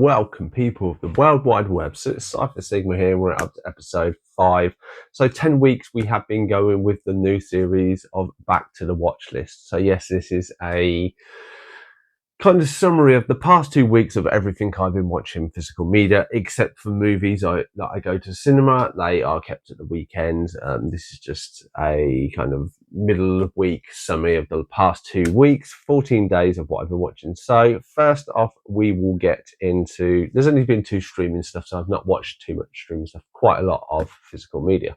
welcome people of the World Wide Web. So it's Cypher Sigma here, we're up to episode 5. So 10 weeks we have been going with the new series of Back to the Watchlist. So yes, this is a kind of summary of the past 2 weeks of everything I've been watching physical media, except for movies that I go to cinema. They are kept at the weekend. This is just a kind of middle of week summary of the past 2 weeks, 14 days of what I've been watching. So first off, we will get into, there's only been 2 streaming stuff, so I've not watched too much streaming stuff, quite a lot of physical media.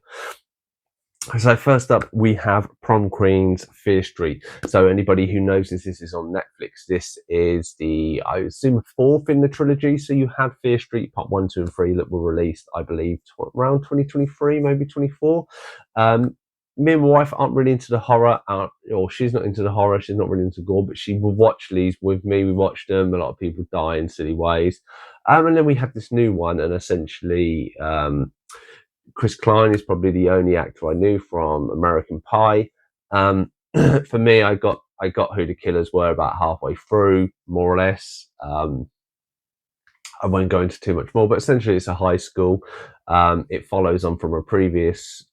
So first up, we have Prom Queen's Fear Street. So anybody who knows this is on Netflix. This is the, I assume, 4th in the trilogy. So you had Fear Street Part 1, 2, and 3 that were released, I believe, around 2023, maybe 24. Me and my wife aren't really into the horror, or she's not into the horror. She's not really into gore, but she will watch these with me. We watched them. A lot of people die in silly ways. And then we had this new one, and essentially, Chris Klein is probably the only actor I knew from American Pie. For me, I got who the killers were about halfway through, more or less. I won't go into too much more, but essentially it's a high school. It follows on from a previous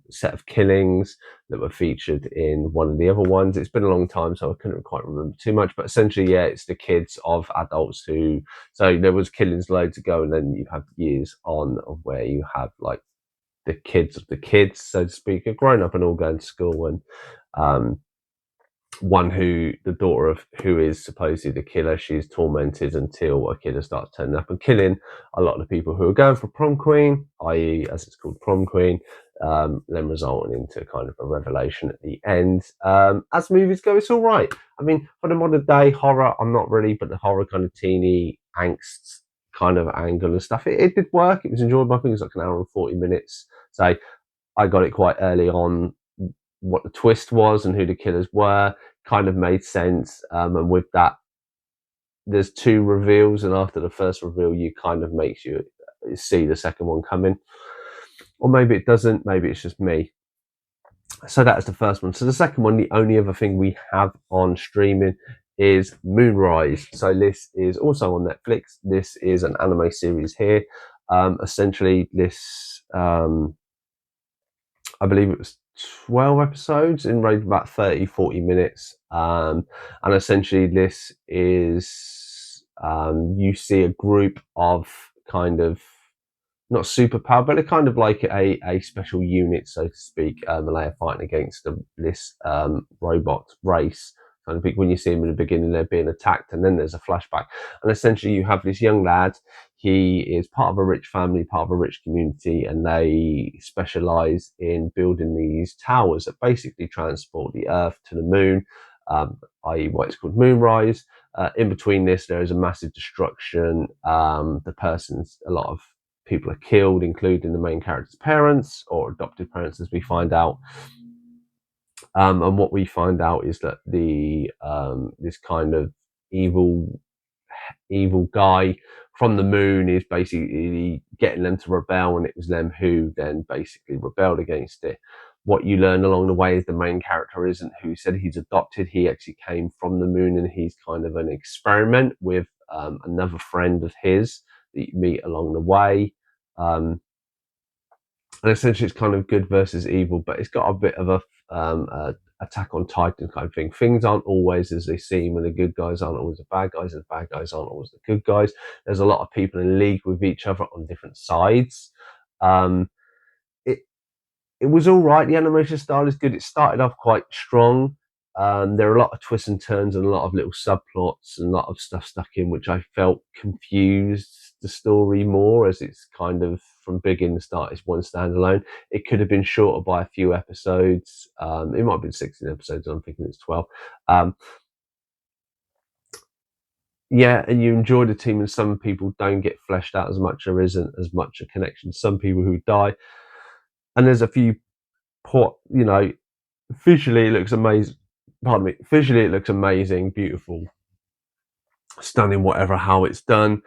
set of killings that were featured in one of the other ones. It's been a long time, so I couldn't quite remember too much, but essentially, yeah, it's the kids of adults who, so there was killings loads ago, and then you have years on of where you have like the kids of the kids, so to speak, have grown up and all going to school, and one who, the daughter of who is supposedly the killer, she's tormented until a killer starts turning up and killing a lot of the people who are going for prom queen, i.e. as it's called, prom queen, then resulting into kind of a revelation at the end. As movies go, it's all right. I mean, for the modern day horror, I'm not really, but the horror kind of teeny angst kind of angle and stuff, it did work. It was enjoyable. I think it was like an hour and 40 minutes. So I got it quite early on what the twist was and who the killers were. Kind of made sense, and with that, there's 2 reveals, and after the first reveal, you kind of makes you see the second one coming, or maybe it doesn't. Maybe it's just me. So that is the first one. So the second one, the only other thing we have on streaming is Moonrise. So this is also on Netflix. This is an anime series here. Essentially, this I believe it was 12 episodes in range about 30-40 minutes, and essentially this is you see a group of kind of not superpower, but a kind of like a special unit, so to speak, and they are fighting against this robot race. Kind of when you see them in the beginning, they're being attacked, and then there's a flashback, and essentially you have this young lad. He is part of a rich family, part of a rich community, and they specialize in building these towers that basically transport the Earth to the moon, i.e. what is called Moonrise. In between this, there is a massive destruction. A lot of people are killed, including the main character's parents or adopted parents, as we find out. And what we find out is that the this kind of evil guy from the moon is basically getting them to rebel, and it was them who then basically rebelled against it. What you learn along the way is the main character isn't who said he's adopted. He actually came from the moon, and he's kind of an experiment with another friend of his that you meet along the way. And essentially it's kind of good versus evil, but it's got a bit of a Attack on Titan kind of thing. Things aren't always as they seem, and the good guys aren't always the bad guys, and the bad guys aren't always the good guys. There's a lot of people in league with each other on different sides. It was all right. The animation style is good. It started off quite strong. There are a lot of twists and turns and a lot of little subplots and a lot of stuff stuck in, which I felt confused the story more, as it's kind of from beginning to start, it's one standalone. It could have been shorter by a few episodes. It might have been 16 episodes. I'm thinking it's 12. Yeah, and you enjoy the team, and some people don't get fleshed out as much. There isn't as much a connection. Some people who die, and there's a few visually it looks amazing. Pardon me. Visually it looks amazing, beautiful, stunning, whatever how it's done.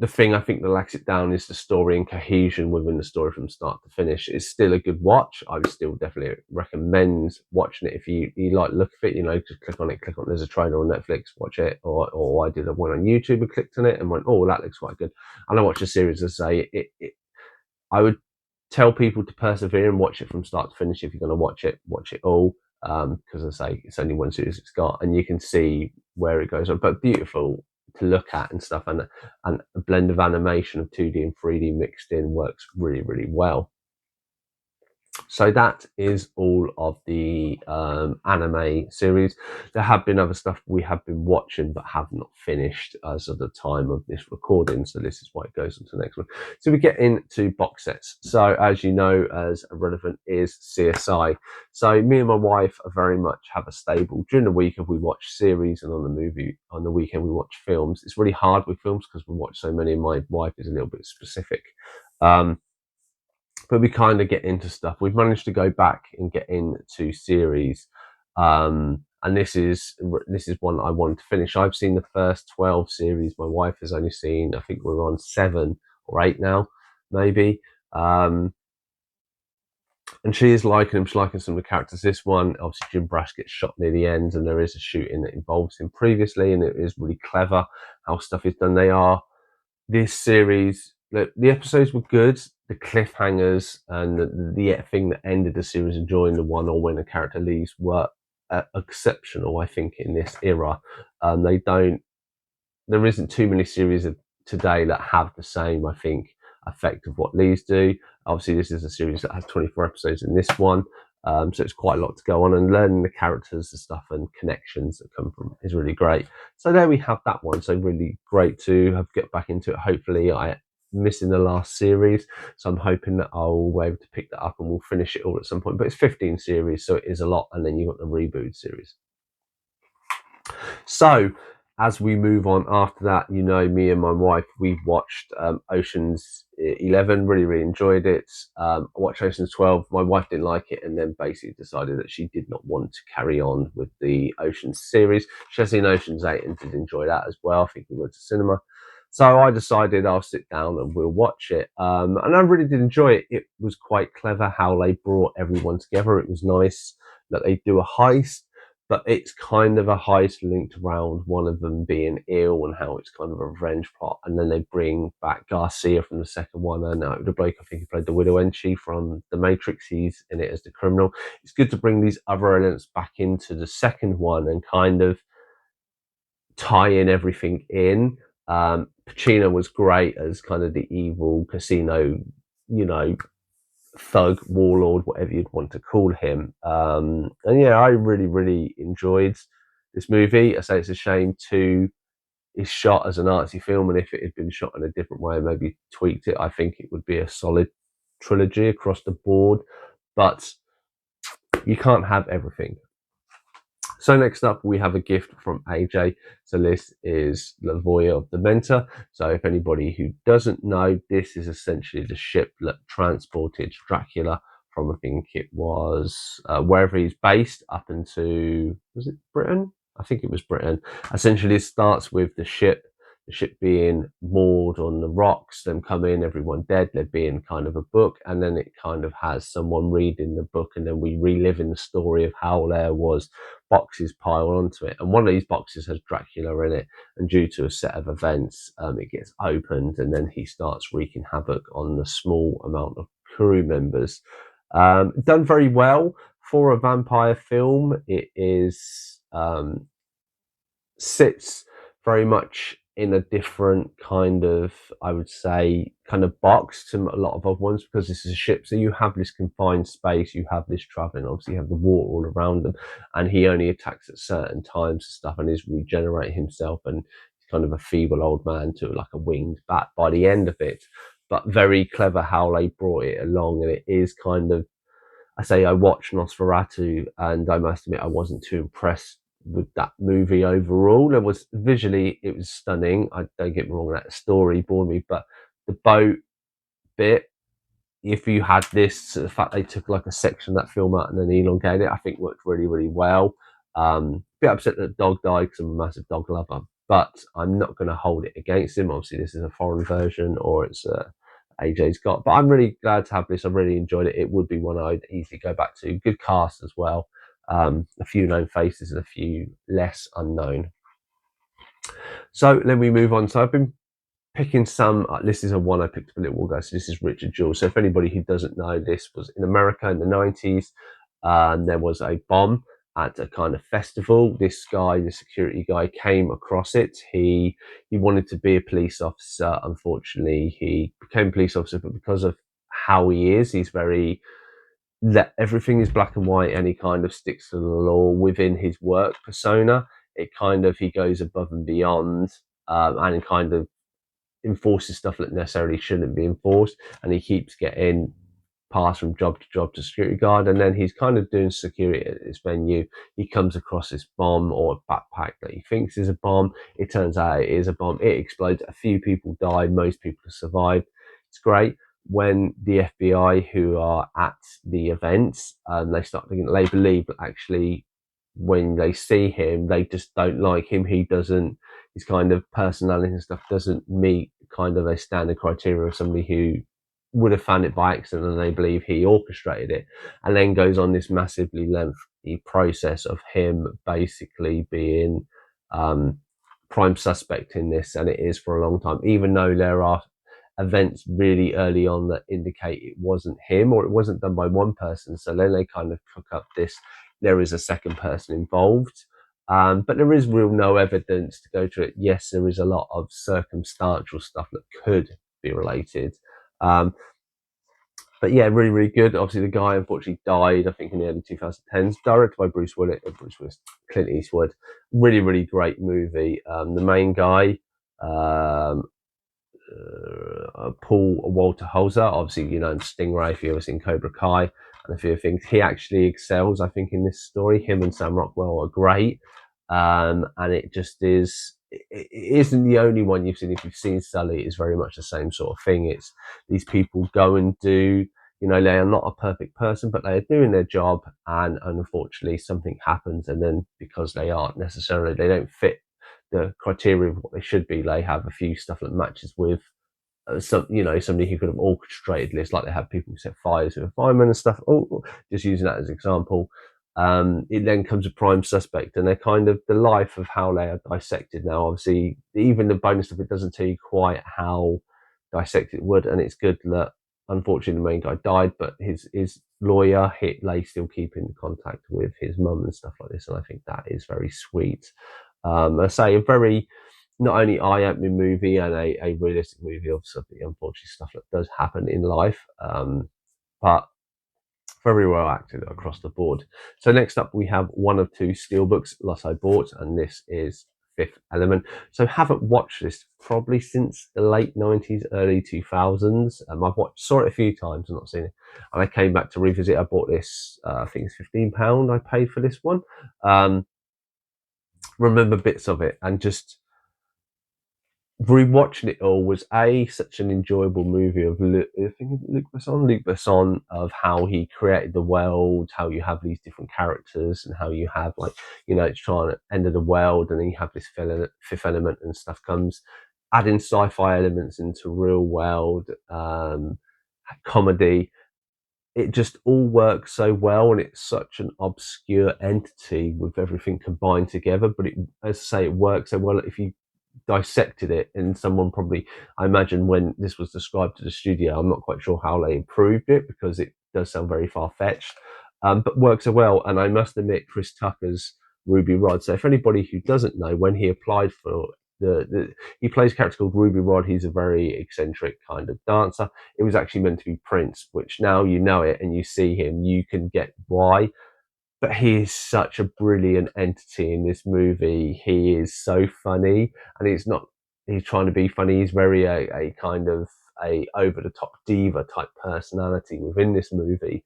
the thing I think that lacks it down is the story and cohesion within the story from start to finish. It's still a good watch. I would still definitely recommend watching it if you like the look of it. You know, just click on it, there's a trailer on Netflix, watch it. Or I did a one on YouTube and clicked on it and went, oh, that looks quite good. And I watched a series and say I would tell people to persevere and watch it from start to finish. If you're going to watch it all. Because I say it's only one series it's got, and you can see where it goes on. But beautiful to look at and stuff, and a blend of animation of 2D and 3D mixed in works really, really well. So that is all of the anime series. There have been other stuff we have been watching but have not finished as of the time of this recording. So this is why it goes on to the next one. So we get into box sets. So as you know, as relevant is CSI. So me and my wife are very much have a stable. During the week, if we watch series, and on the weekend we watch films. It's really hard with films because we watch so many, and my wife is a little bit specific. But we kind of get into stuff. We've managed to go back and get into series, and this is one I want to finish. I've seen the first 12 series. My wife has only seen, I think we're on 7 or 8 now, maybe. And she is liking them. She's liking some of the characters. This one, obviously, Jim Brash gets shot near the end, and there is a shooting that involves him previously, and it is really clever how stuff is done. This series, the episodes were good. The cliffhangers and the thing that ended the series enjoying the one or when a character leaves were exceptional, I think, in this era. There isn't too many series today that have the same, I think, effect of what these do. Obviously, this is a series that has 24 episodes in this one. So it's quite a lot to go on, and learning the characters and stuff and connections that come from is really great. So there we have that one. So really great to get back into it. Hopefully I missing the last series, so I'm hoping that I'll be able to pick that up and we'll finish it all at some point. But it's 15 series, so it is a lot, and then you've got the reboot series. So as we move on after that, you know, me and my wife, we watched Ocean's 11, really enjoyed it. I watched Ocean's 12. My wife didn't like it, and then basically decided that she did not want to carry on with the Ocean's series. She has seen Ocean's 8 and did enjoy that as well. I think we went to cinema. So I decided I'll sit down and we'll watch it. And I really did enjoy it. It was quite clever how they brought everyone together. It was nice that they do a heist, but it's kind of a heist linked around one of them being ill and how it's kind of a revenge plot. And then they bring back Garcia from the second one. And now the bloke, I think he played the Widow Enchi from The Matrix. He's in it as the criminal. It's good to bring these other elements back into the second one and kind of tie in everything in. Pacino was great as kind of the evil casino, you know, thug, warlord, whatever you'd want to call him. And yeah, I really enjoyed this movie. I say it's a shame too is shot as an artsy film, and if it had been shot in a different way, maybe tweaked it, I think it would be a solid trilogy across the board. But you can't have everything. So next up, we have a gift from AJ. So this is La Voya of the Mentor. So if anybody who doesn't know, this is essentially the ship that transported Dracula from, I think it was wherever he's based up into, was it Britain? I think it was Britain. Essentially, it starts with the ship being moored on the rocks, them come in, everyone dead, there being kind of a book, and then it kind of has someone reading the book, and then we relive in the story of how there was boxes piled onto it, and one of these boxes has Dracula in it, and due to a set of events, it gets opened, and then he starts wreaking havoc on the small amount of crew members. Done very well for a vampire film. It is sits very much in a different kind of, I would say, kind of box to a lot of other ones, because this is a ship, so you have this confined space, you have this traveling, obviously you have the water all around them, and he only attacks at certain times and stuff, and is regenerating himself, and he's kind of a feeble old man to like a winged bat by the end of it. But very clever how they brought it along, and it is kind of, I say I watched Nosferatu, and I must admit I wasn't too impressed with that movie overall. There was visually, it was stunning. I don't get me wrong, that story bored me, but the boat bit, if you had this, the fact they took like a section of that film out and then elongated it, I think worked really well. Bit upset that the dog died because I'm a massive dog lover, but I'm not going to hold it against him. Obviously, this is a foreign version, or it's AJ's got. But I'm really glad to have this. I really enjoyed it. It would be one I'd easily go back to. Good cast as well. A few known faces and a few less unknown. So then we move on. So I've been picking some. This is a one I picked up a little while ago. So this is Richard Jewell. So if anybody who doesn't know, this was in America in the 90s. There was a bomb at a kind of festival. This guy, the security guy, came across it. He wanted to be a police officer. Unfortunately, he became a police officer, but because of how he is, he's very that everything is black and white, and he kind of sticks to the law within his work persona. It kind of he goes above and beyond, and kind of enforces stuff that necessarily shouldn't be enforced, and he keeps getting passed from job to job to security guard, and then he's kind of doing security at this venue. He comes across this bomb or a backpack that he thinks is a bomb. It turns out it is a bomb. It explodes. A few people died. Most people have survived. It's great. When the FBI, who are at the events, they start thinking, they believe that actually when they see him, they just don't like him. He doesn't, his kind of personality and stuff doesn't meet kind of a standard criteria of somebody who would have found it by accident, and they believe he orchestrated it, and then goes on this massively lengthy process of him basically being prime suspect in this, and it is for a long time, even though there are events really early on that indicate it wasn't him or it wasn't done by one person. So then they kind of cook up this, there is a second person involved. But there is real no evidence to go to it. Yes, there is a lot of circumstantial stuff that could be related. But yeah, really, really good. Obviously, the guy unfortunately died, I think, in the early 2010s. Directed by Bruce Willis, Clint Eastwood. Really, really great movie. The main guy, Paul Walter Hauser, obviously, you know, Stingray, if you've ever seen Cobra Kai and a few things. He actually excels, I think, in this story. Him and Sam Rockwell are great. And it just is, it isn't the only one you've seen. If you've seen Sully, it's very much the same sort of thing. It's these people go and do, you know, they are not a perfect person, but they are doing their job. And unfortunately, something happens. And then because they aren't necessarily, they don't fit the criteria of what they should be, they have a few stuff that matches with some, you know, somebody who could have orchestrated this, like they have people who set fires with a fireman and stuff. Oh, just using that as an example. It then comes a prime suspect, and they're kind of the life of how they are dissected now. Obviously, even the bonus of it doesn't tell you quite how dissected it would, and it's good that unfortunately the main guy died, but his lawyer, they still keep in contact with his mum and stuff like this, and I think that is very sweet. I say a very not only eye-opening movie and a realistic movie of some of the unfortunate stuff that does happen in life, but very well acted across the board. So next up, we have one of two steelbooks that I bought, and this is Fifth Element. So haven't watched this probably since the late 90s, early 2000s. I've saw it a few times and not seen it, and I came back to revisit. I bought this, I think it's £15 I paid for this one. Remember bits of it, and just rewatching it all was such an enjoyable movie of I think Luc Besson, of how he created the world, how you have these different characters, and how you have, like, you know, it's trying to end of the world, and then you have this fifth element and stuff comes, adding sci-fi elements into real world comedy. It just all works so well, and it's such an obscure entity with everything combined together. But it, as I say, it works so well. If you dissected it, and someone probably, I imagine when this was described to the studio, I'm not quite sure how they improved it, because it does sound very far-fetched, but works so well. And I must admit, Chris Tucker's Ruby Rod, so if anybody who doesn't know, when he applied for he plays a character called Ruby Rod. He's a very eccentric kind of dancer. It was actually meant to be Prince, which now you know it and you see him, you can get why. But he is such a brilliant entity in this movie. He is so funny, and he's trying to be funny. He's very a kind of a over the top diva type personality within this movie,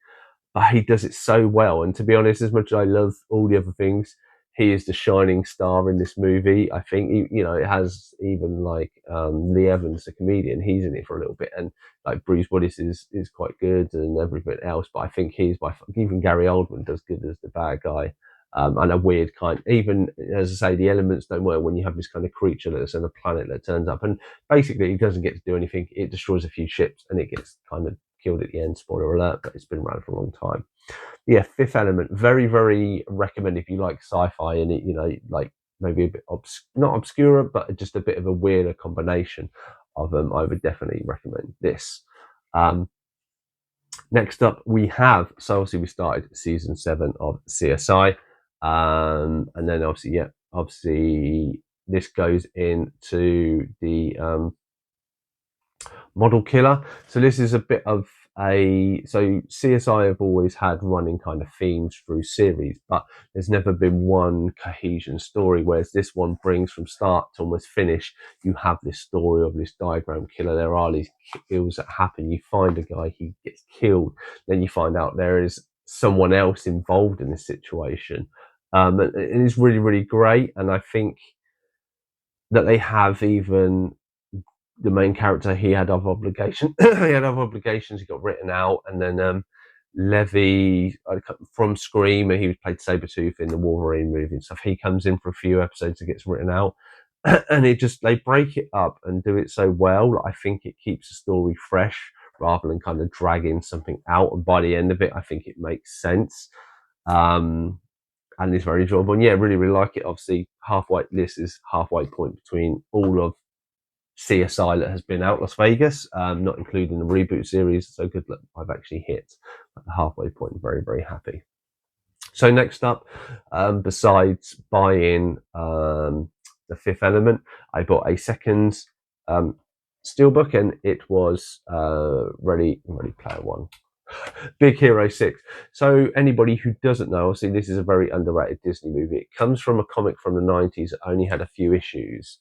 but he does it so well. And to be honest, as much as I love all the other things, he is the shining star in this movie. I think, you know, it has even like Lee Evans, the comedian, he's in it for a little bit, and like Bruce Willis is quite good and everything else. But I think he's by even Gary Oldman does good as the bad guy. and a weird kind. Even as I say, the elements don't work when you have this kind of creature that's on a planet that turns up, and basically it doesn't get to do anything. It destroys a few ships, and it gets kind of killed at the end. Spoiler alert! But it's been around for a long time. Yeah, Fifth Element, very very recommend if you like sci-fi and it, like maybe a bit not obscure, but just a bit of a weirder combination of them. I would definitely recommend this. Next up, we have, so obviously we started season 7 of CSI, and then obviously this goes into the model killer. So this is a bit of so CSI have always had running kind of themes through series, but there's never been one cohesion story, whereas this one brings from start to almost finish. You have this story of this diagram killer. There are these kills that happen. You find a guy, he gets killed, then you find out there is someone else involved in this situation. And it's really, really great. And I think that they have even the main character, he had other obligations. He got written out, and then Levy from Scream, he was played Sabretooth in the Wolverine movie and stuff. He comes in for a few episodes and gets written out, and they break it up and do it so well. I think it keeps the story fresh rather than kind of dragging something out. And by the end of it, I think it makes sense. And it's very enjoyable. And yeah, really, really like it. Obviously, this is halfway point between all of CSI that has been out Las Vegas, not including the reboot series. So good luck. I've actually hit at the halfway point. Very, very happy. So next up, besides buying the Fifth Element, I bought a second steelbook, and it was Ready Player One. Big Hero 6. So anybody who doesn't know, obviously this is a very underrated Disney movie. It comes from a comic from the 90s that only had a few issues.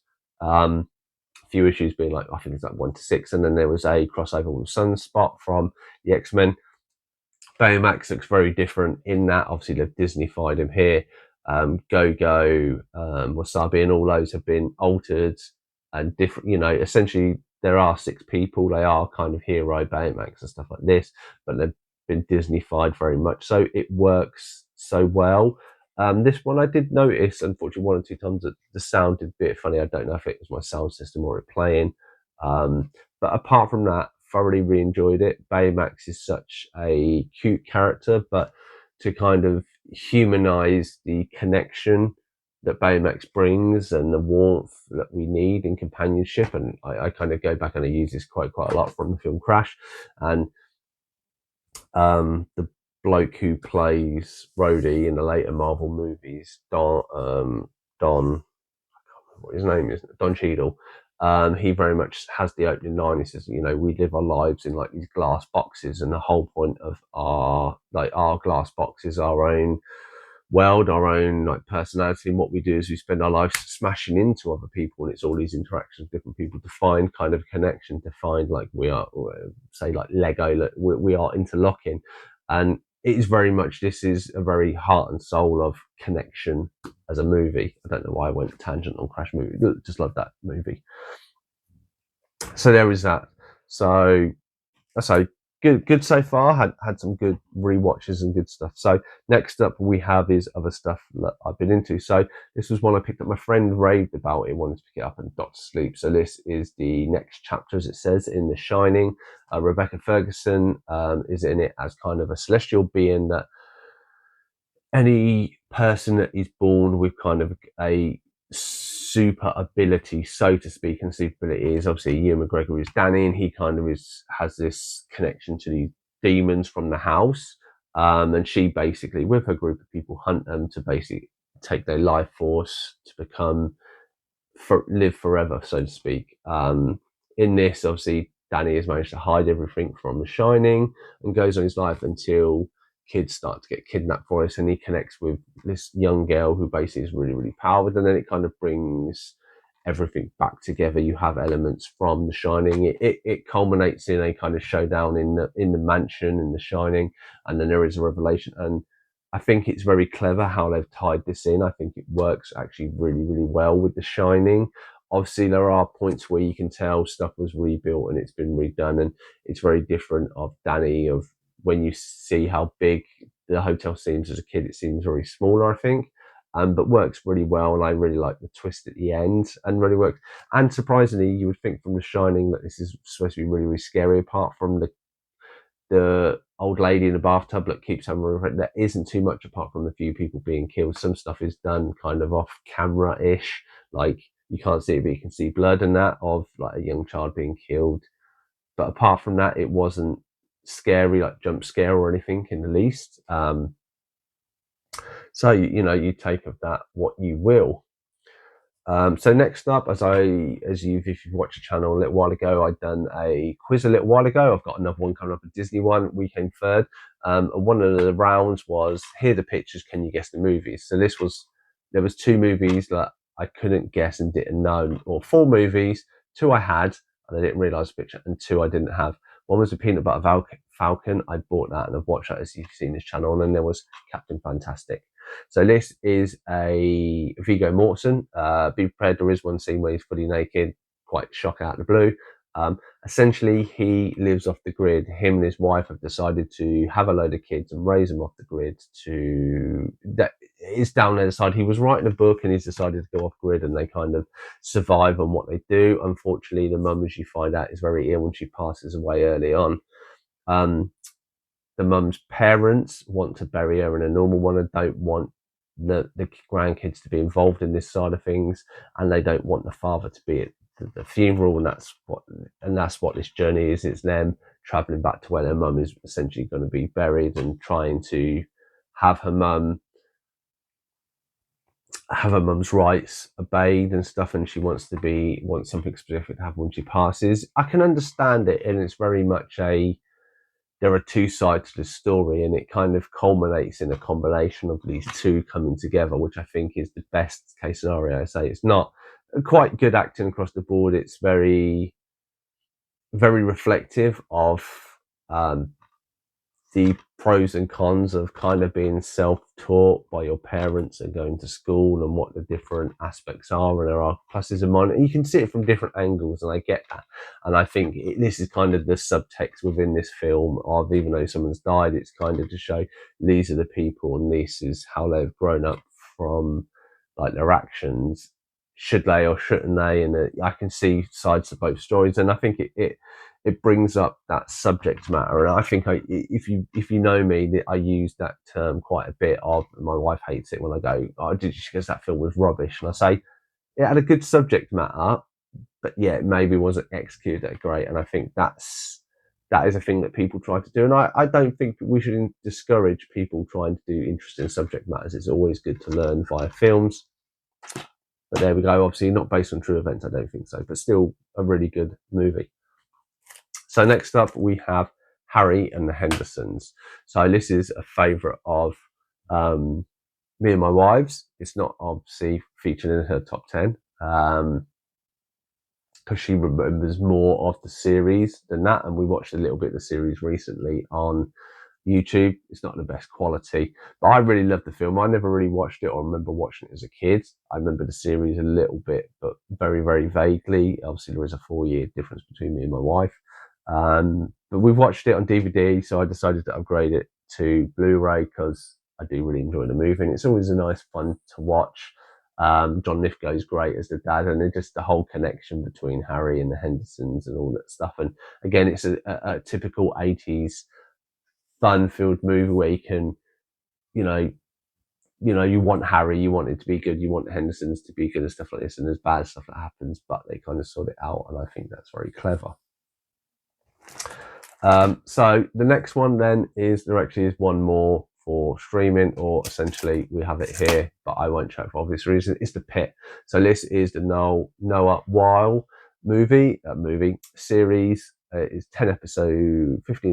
Few issues being like, I think it's like 1 to 6, and then there was a crossover with Sunspot from the X-Men. Baymax looks very different in that obviously they've Disney-fied him here. Go-Go, Wasabi, and all those have been altered and different. Essentially there are 6 people. They are kind of Hero, Baymax, and stuff like this, but they've been Disney-fied very much, so it works so well. This one I did notice, unfortunately, 1 or 2 times that the sound did a bit funny. I don't know if it was my sound system or it playing. But apart from that, thoroughly re-enjoyed it. Baymax is such a cute character, but to kind of humanize the connection that Baymax brings and the warmth that we need in companionship, and I kind of go back and I use this quite a lot from the film Crash, and the bloke who plays Rhodey in the later Marvel movies, Don, I can't remember what his name is, Don Cheadle. He very much has the opening line. He says, we live our lives in like these glass boxes, and the whole point of our glass boxes, our own world, our own like personality, and what we do is we spend our lives smashing into other people, and it's all these interactions with different people to find kind of connection, to find like we are, say like Lego, we are interlocking. And it is very much, this is a very heart and soul of connection as a movie. I don't know why I went tangent on Crash movie, just love that movie. So there is that. So good so far. Had some good rewatches and good stuff. So next up we have is other stuff that I've been into. So this was one I picked up. My friend raved about it, wanted to pick it up and got to sleep. So this is the next chapter, as it says, in The Shining. Rebecca Ferguson is in it as kind of a celestial being that any person that is born with kind of a super ability, so to speak, and super ability is obviously Ewan McGregor is Danny, and he kind of has this connection to these demons from the house, and she basically, with her group of people, hunt them to basically take their life force to become live forever, so to speak. In this, obviously, Danny has managed to hide everything from The Shining and goes on his life until kids start to get kidnapped for us, and he connects with this young girl who basically is really, really powerful, and then it kind of brings everything back together. You have elements from The Shining. It culminates in a kind of showdown in the mansion in The Shining, and then there is a revelation. And I think it's very clever how they've tied this in. I think it works actually really, really well with The Shining. Obviously, there are points where you can tell stuff was rebuilt and it's been redone, and it's very different of Danny, of when you see how big the hotel seems as a kid, it seems very smaller, I think. But works really well, and I really like the twist at the end, and really works. And surprisingly, you would think from The Shining that this is supposed to be really, really scary. Apart from the old lady in the bathtub that keeps having, there isn't too much apart from the few people being killed. Some stuff is done kind of off camera ish, like you can't see it, but you can see blood and that of like a young child being killed. But apart from that, it wasn't scary, like jump scare or anything in the least. So you take of that what you will. So next up, if you've watched the channel a little while ago, I'd done a quiz a little while ago. I've got another one coming up, a Disney one. We came third. And one of the rounds was, here are the pictures, can you guess the movies? So there was 2 movies that I couldn't guess and didn't know, or 4 movies. 2 I had, and I didn't realise the picture, and 2 I didn't have. One was the Peanut Butter Falcon. I bought that and I've watched that, as you've seen this channel. And then there was Captain Fantastic. So this is a Viggo Mortensen. Be prepared, there is one scene where he's fully naked, quite shock out of the blue. Essentially, he lives off the grid. Him and his wife have decided to have a load of kids and raise them off the grid. That is down there. Side. He was writing a book and he's decided to go off grid, and they kind of survive on what they do. Unfortunately, the mum, as you find out, is very ill and she passes away early on. The mum's parents want to bury her in a normal one and don't want the grandkids to be involved in this side of things, and they don't want the father to be at the funeral, and that's what this journey is. It's them traveling back to where their mum is essentially going to be buried and trying to have her mum's rights obeyed and stuff, and she wants something specific to happen when she passes. I can understand it, and it's very much there are 2 sides to the story, and it kind of culminates in a combination of these 2 coming together, which I think is the best case scenario. I say it's not quite good acting across the board. It's very, very reflective of the pros and cons of kind of being self-taught by your parents and going to school, and what the different aspects are, and there are pluses and minuses. You can see it from different angles, and I get that. And I think this is kind of the subtext within this film of, even though someone's died, it's kind of to show these are the people and this is how they've grown up from like their actions. Should they or shouldn't they? And I can see sides to both stories, and I think it brings up that subject matter. And I think if you know me, I use that term quite a bit. My wife hates it when I go, she goes, that film was rubbish. And I say, it had a good subject matter, but yeah, it maybe wasn't executed that great. And I think that is a thing that people try to do. And I don't think we should discourage people trying to do interesting subject matters. It's always good to learn via films. But there we go. Obviously not based on true events, I don't think so, but still a really good movie. So next up we have Harry and the Hendersons. So this is a favourite of me and my wife's. It's not obviously featured in her top 10 because she remembers more of the series than that, and we watched a little bit of the series recently on YouTube. It's not the best quality, but I really love the film. I never really watched it or remember watching it as a kid. I remember the series a little bit, but very, very vaguely. Obviously, there is a 4-year difference between me and my wife. But we've watched it on DVD, so I decided to upgrade it to Blu-ray because I do really enjoy the movie, and it's always a nice fun to watch. John Lithgow is great as the dad, and just the whole connection between Harry and the Hendersons and all that stuff. And again, it's a typical 80s fun-filled movie where you can, you want Harry, you want it to be good, you want the Hendersons to be good and stuff like this, and there's bad stuff that happens, but they kind of sort it out, and I think that's very clever. So the next one then there actually is one more for streaming, or essentially we have it here, but I won't show it for obvious reasons. It's The Pit. So this is the Noah Weil movie series. Is 15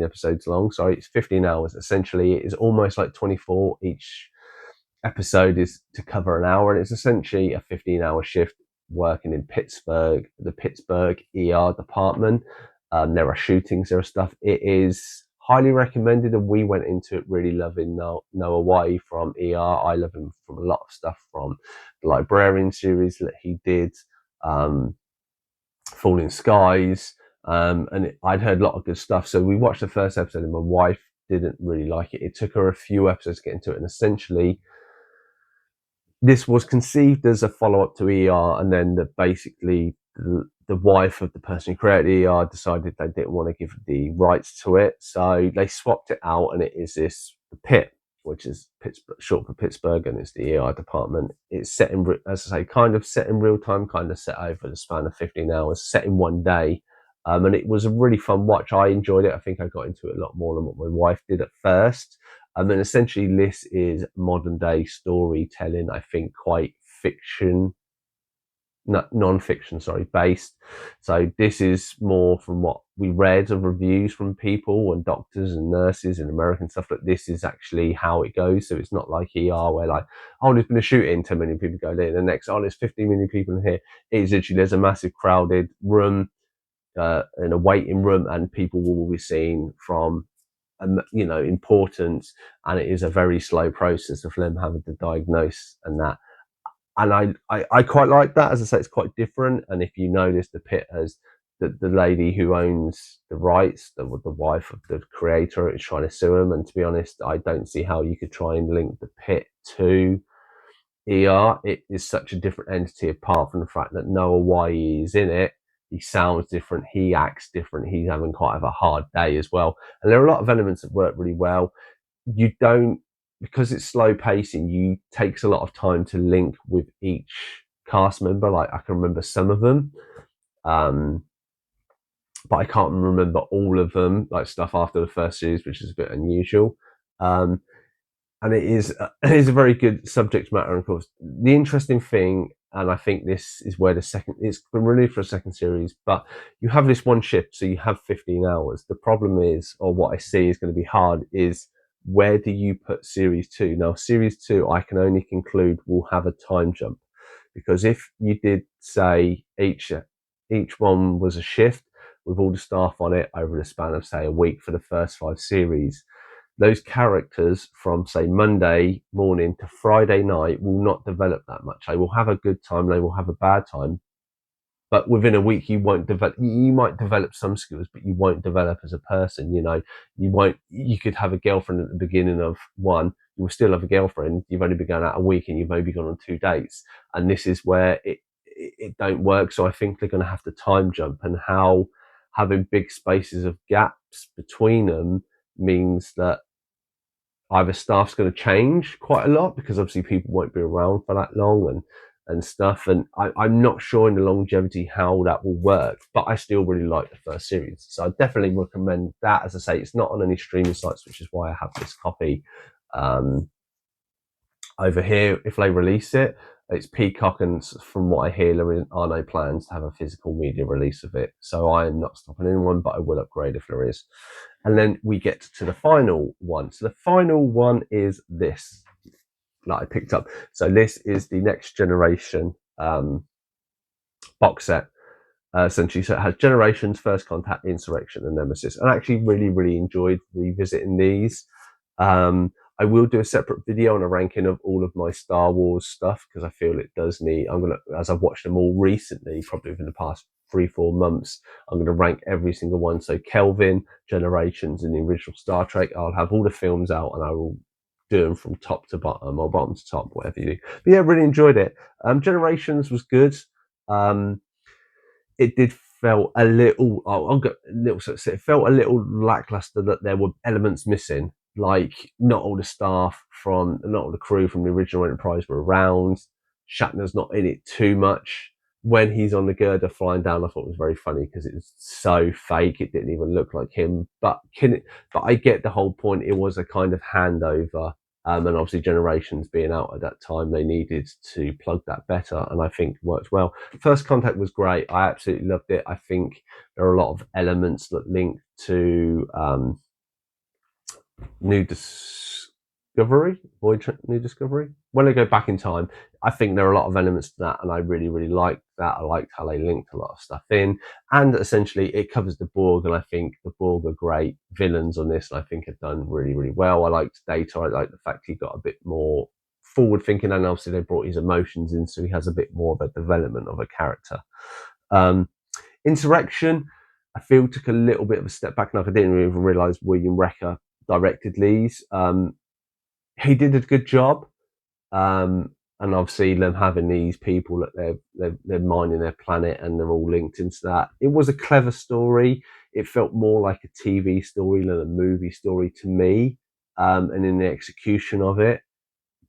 episodes long. Sorry, it's 15 hours. Essentially, it is almost like 24. Each episode is to cover an hour, and it's essentially a 15-hour shift working in Pittsburgh, the Pittsburgh ER department. There are shootings, there are stuff. It is highly recommended, and we went into it really loving Noah Weil from ER. I love him from a lot of stuff, from the Librarian series that he did, Falling Skies, and I'd heard a lot of good stuff. So we watched the first episode, and my wife didn't really like it. It took her a few episodes to get into it, and essentially this was conceived as a follow-up to ER, and then basically the wife of the person who created ER decided they didn't want to give the rights to it, so they swapped it out, and it is this The Pit, which is Pittsburgh, short for Pittsburgh, and it's the ER department. It's set in, as I say, kind of set in real time, kind of set over the span of 15 hours, set in one day. And it was a really fun watch. I enjoyed it. I think I got into it a lot more than what my wife did at first. And then essentially this is modern day storytelling, I think quite fiction, non-fiction, based. So this is more from what we read of reviews from people and doctors and nurses and American stuff, but this is actually how it goes. So it's not like ER where like, oh, there's been a shooting, 10 million people go there. The next, oh, there's 15 million people in here. It's literally, there's a massive crowded room, in a waiting room, and people will be seen from importance, and it is a very slow process of them having to diagnose and that. And I quite like that. As I say, it's quite different. And if you notice, The Pit has the lady who owns the rights, the wife of the creator, is trying to sue him. And to be honest, I don't see how you could try and link The Pit to ER. It is such a different entity, apart from the fact that Noah Wyle is in it. He sounds different, he acts different, he's having quite of a hard day as well. And there are a lot of elements that work really well. You don't, because it's slow pacing, you takes a lot of time to link with each cast member. Like I can remember some of them, but I can't remember all of them, like stuff after the first series, which is a bit unusual. And it is a very good subject matter. And of course, the interesting thing, and I think this is where it's been renewed for a second series, but you have this one shift, so you have 15 hours. The problem is, or what I see is going to be hard, is where do you put series 2? Now, series 2, I can only conclude will have a time jump, because if you did say each one was a shift with all the staff on it over the span of, say, a week for the first 5 series, those characters from, say, Monday morning to Friday night will not develop that much. They will have a good time, they will have a bad time, but within a week you won't develop. You might develop some skills, but you won't develop as a person. You could have a girlfriend at the beginning of one, you will still have a girlfriend, you've only been going out a week and you've maybe gone on 2 dates, and this is where it don't work. So I think they're going to have to time jump, and how having big spaces of gaps between them means that either staff's going to change quite a lot, because obviously people won't be around for that long and stuff. And I'm not sure in the longevity how that will work, but I still really like the first series. So I definitely recommend that. As I say, it's not on any streaming sites, which is why I have this copy over here. If they release it, it's Peacock, and from what I hear, there are no plans to have a physical media release of it. So I am not stopping anyone, but I will upgrade if there is. And then we get to the final one. So the final one is this that I picked up. So this is the Next Generation box set, essentially. So it has Generations, First Contact, Insurrection, and Nemesis. And I actually really, really enjoyed revisiting these. I will do a separate video on a ranking of all of my Star Wars stuff, because I feel it does need, as I've watched them all recently, probably within the past 3-4 months, I'm going to rank every single one. So Kelvin, Generations, and the original Star Trek, I'll have all the films out and I will do them from top to bottom, or bottom to top, whatever you do. But yeah, really enjoyed it. Generations was good. It did felt a little, it felt a little lackluster, that there were elements missing. Like not all the crew from the original Enterprise were around. Shatner's not in it too much. When he's on the girder flying down, I thought it was very funny because it was so fake, it didn't even look like him. But I get the whole point. It was a kind of handover, and obviously Generations being out at that time, they needed to plug that better, and I think worked well. First Contact was great. I absolutely loved it. I think there are a lot of elements that link to New Discovery, New Discovery. When they go back in time, I think there are a lot of elements to that, and I really, really liked that. I liked how they linked a lot of stuff in, and essentially it covers the Borg, and I think the Borg are great villains on this, and I think have done really, really well. I liked Data. I liked the fact he got a bit more forward thinking, and obviously they brought his emotions in, so he has a bit more of a development of a character. Insurrection, I feel, took a little bit of a step back. Like I didn't even realise William Recker directed these. He did a good job. And obviously them having these people that they're mining their planet and they're all linked into that. It was a clever story. It felt more like a TV story than a movie story to me, and in the execution of it.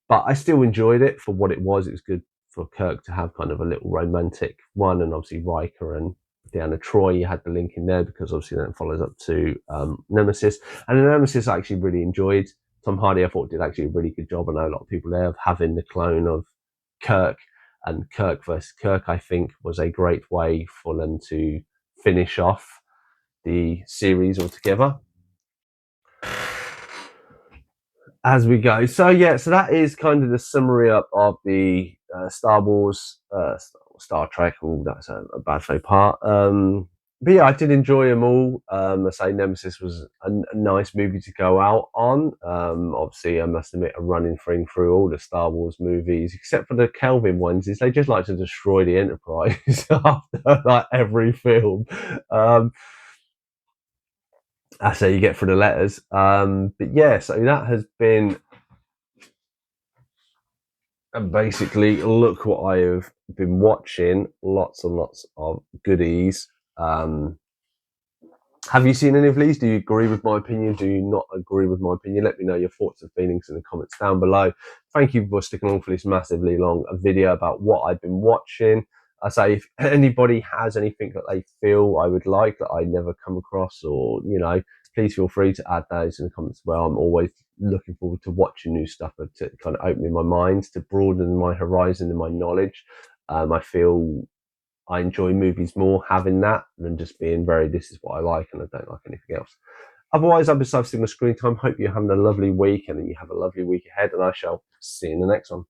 But I still enjoyed it for what it was. It was good for Kirk to have kind of a little romantic one, and obviously Riker and Deanna Troi, you had the link in there because obviously that follows up to Nemesis. And the Nemesis I actually really enjoyed. Tom Hardy, I thought, did actually a really good job. I know a lot of people there of having the clone of Kirk, and Kirk versus Kirk, I think, was a great way for them to finish off the series altogether. As we go. So yeah, so that is kind of the summary up of the Star Wars, Star Trek. Oh, that's a bad faux part. But yeah, I did enjoy them all. I say Nemesis was a nice movie to go out on. Obviously, I must admit, a running thing through all the Star Wars movies, except for the Kelvin ones, is they just like to destroy the Enterprise after like every film. That's how you get through the letters. But yeah, so that has been basically look what I have been watching. Lots and lots of goodies. Have you seen any of these? Do you agree with my opinion? Do you not agree with my opinion? Let me know your thoughts and feelings in the comments down below. Thank you for sticking along for this massively long video about what I've been watching. I say if anybody has anything that they feel I would like that I never come across, or please feel free to add those in the comments as well. I'm always looking forward to watching new stuff, but to kind of opening my mind, to broaden my horizon and my knowledge. I feel I enjoy movies more having that than just being very, this is what I like and I don't like anything else. Otherwise, I've been Sigma Screen Time. Hope you're having a lovely week and you have a lovely week ahead, and I shall see you in the next one.